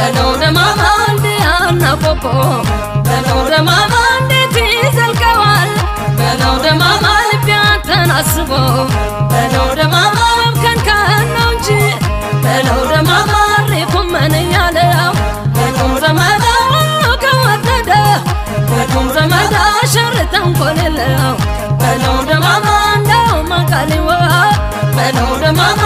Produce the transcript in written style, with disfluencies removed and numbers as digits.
በለው ደማማ እንዲያና ቆቆ በለው ደማማ እንዴት ይዘልቀዋል በለው ደማማ ልቢያ ተናስቦ በለው ደማማ ከንከን ነው እንጂ በለው ደማማ ሪኩም ምን ያለው በለው ዘመዳ ሁሉ ከወደደ በለው ዘመዳ ሸር ተንኮል የለው በለው ደማማ እንደው መቃሊዋ በለው ደማማ